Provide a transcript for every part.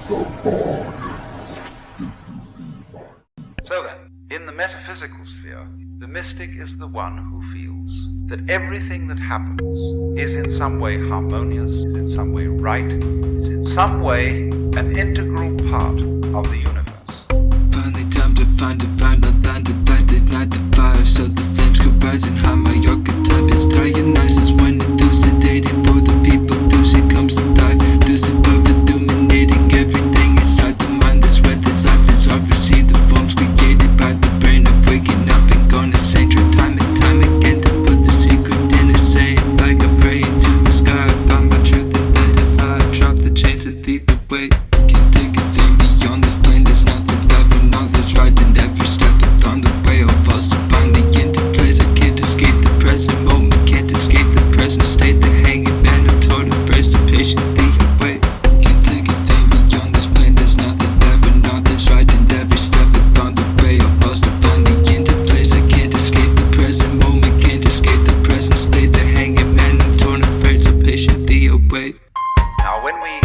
So then, in the metaphysical sphere, the mystic is the one who feels that everything that happens is in some way harmonious, is in some way right, is in some way an integral part of the universe. Finally time to find I landed, I denied the fire, so the flames go rising high. My archetype is Dionysus when elucidating for the people. Lucy comes alive, Lucifer illuminating everything inside the mind. That's where this life is obviously the forms created by the brain of waking up and going insane. Try time and time again to put the secret in a saying, like I'm praying to the sky. I find my truth and let it fly. Drop the chains and lead the way. Can't take a thing beyond this plane. There's nothing left for knowledge, right in every step along the way. All falls divinely into place. I can't escape the present moment, can't escape the present state. The hanging man, I'm torn and phrase to patiently await. Can't take a thing beyond this plane. There's nothing left for knowledge, right in every step along the way. All falls divinely into place. I can't escape the present moment, can't escape the present state. The hanging man, I'm torn and phrase to patiently await. Now when we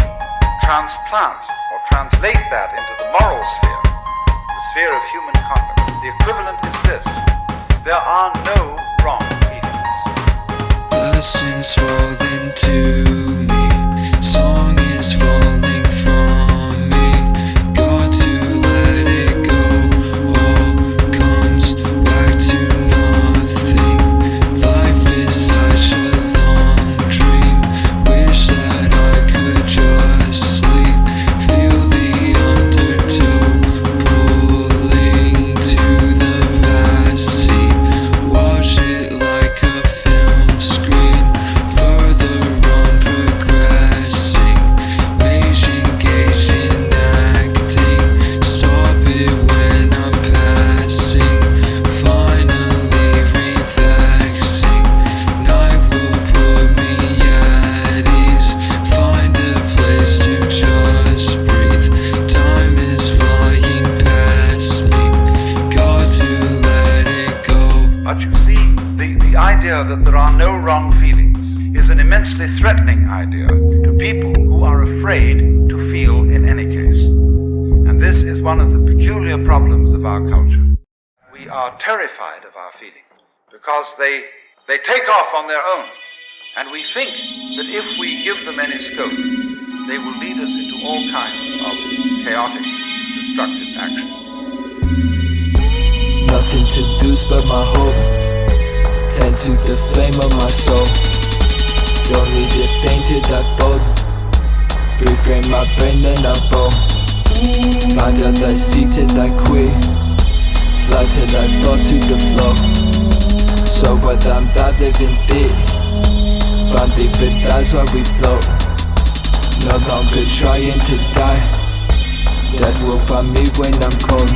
transplant or translate that into the moral sphere, the sphere of human conduct, the equivalent is this: there are no wrong feelings. Blessings falling to me, song is falling from me. Got to let it go, all comes back to nothing. Life is such a long dream, wish that I could just sleep. Feel the undertow pulling to the vast sea. Watch it like a film screen, further on progressing. Mage engaged in acting, stop it when I'm passing. Finally relaxing, night will put me at ease. Find a place to just breathe, time is flying past me. Got to let it go. But you see, the idea that there are no wrong feelings is an immensely threatening idea to people who are afraid to feel in any case. And this is one of the peculiar problems of our culture. We are terrified of our feelings because they take off on their own. And we think that if we give them any scope, they will lead us into all kinds of chaotic, destructive actions. Nothing to lose but my hope, tend to the flame of my soul. Don't need a thing to that bold, reframe my brain then I roll. Find out that seat till I quit, fly till I fall to the floor. So what I'm not living big, finally but that's why we float. No longer trying to die, death will find me when I'm cold.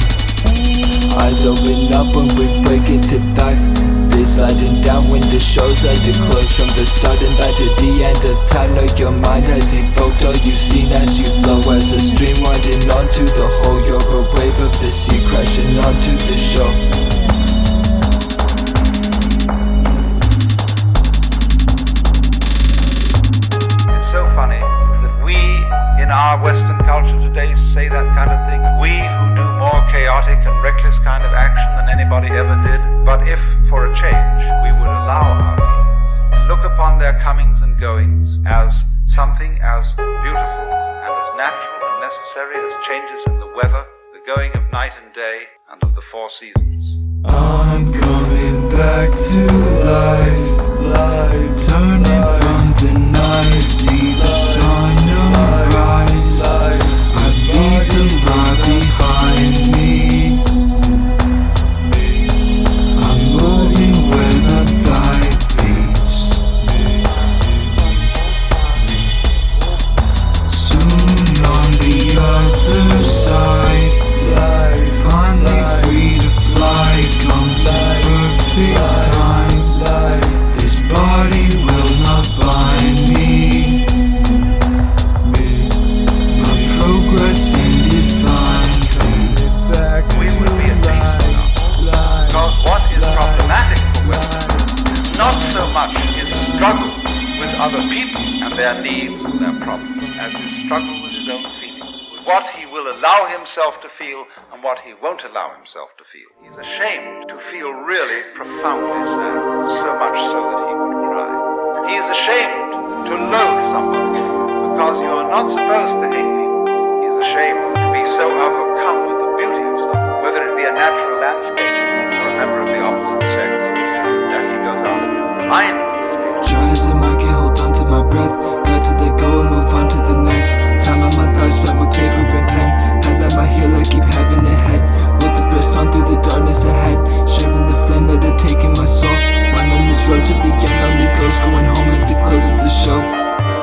Eyes open up when we break into life. This sliding down when the show's like to close. From the starting line to the end of time, know your mind has evoked all you've seen as you flow. As a stream winding onto the whole, you're a wave of the sea crashing onto the shore. It's so funny that we, in our Western culture today, say that kind of thing. We who do more chaotic and reckless kind of action than anybody ever did. But if, for a change, we would allow our feelings and look upon their comings and goings as something as beautiful and as natural and necessary as changes in the weather, the going of night and day, and of the four seasons. I'm coming back to life, turning from the night, see the sun arise. I leave the lie behind me, I'm moving where the light leads. Soon on the other side, finally free to fly, comes in perfect time. This body will not bind me, my progress in divine. We would be at peace now. Because what is problematic for Western is not so much his struggle with other people and their needs and their problems as his struggle with his own feelings, with what he will allow himself to feel and what he won't allow himself to feel. He's ashamed to feel really profoundly sad, so much so that he would cry. He is ashamed to loathe somebody, because you are not supposed to hate people. He is ashamed to be so overcome with the beauty of something, whether it be a natural landscape or a member of the opposite sex, that he goes out blind with this beauty. Try as I might, can't hold on to my breath. Got to let go and move on to the next. Time of my life spent with paper and pen. Head at my heel, I keep having a head. Will to press on through the darkness ahead. Sharing the flame that had taken my soul. Run on this road to the end, only goes going home at the close of the show.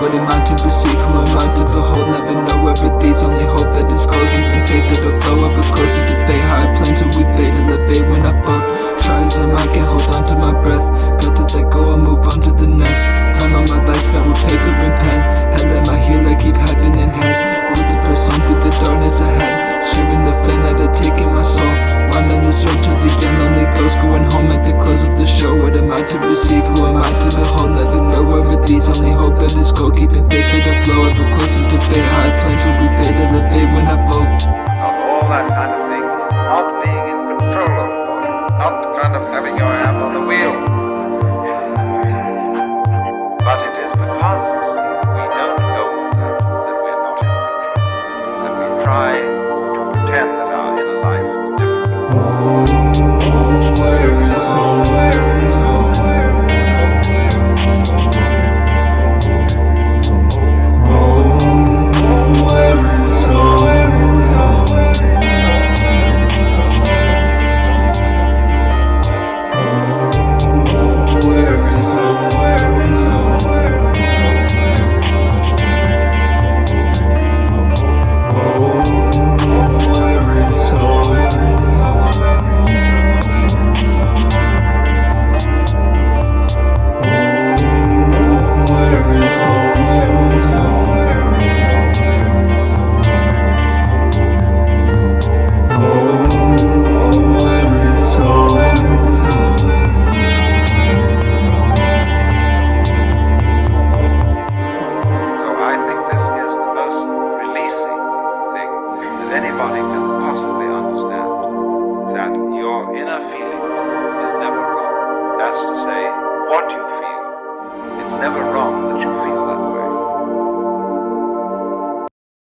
What am I to perceive? Who am I to behold? Never know where it leads, only hope that it's gold. Keeping faith that the flow ever closer to fate. How I plan till we fade, elevate when I fold. Try as I might, can't hold on to my breath. Got to let go and move on to the next. Time of my life spent with paper and pen. Head at my heel, I keep having in head. Will to press on through the darkness ahead. Sharing the flame that had taken my soul. Run on this road to the end, only goes going home at the close of the show. What am I to receive? Who am I to behold? Never know where it leads, only hope that it's gold. Keeping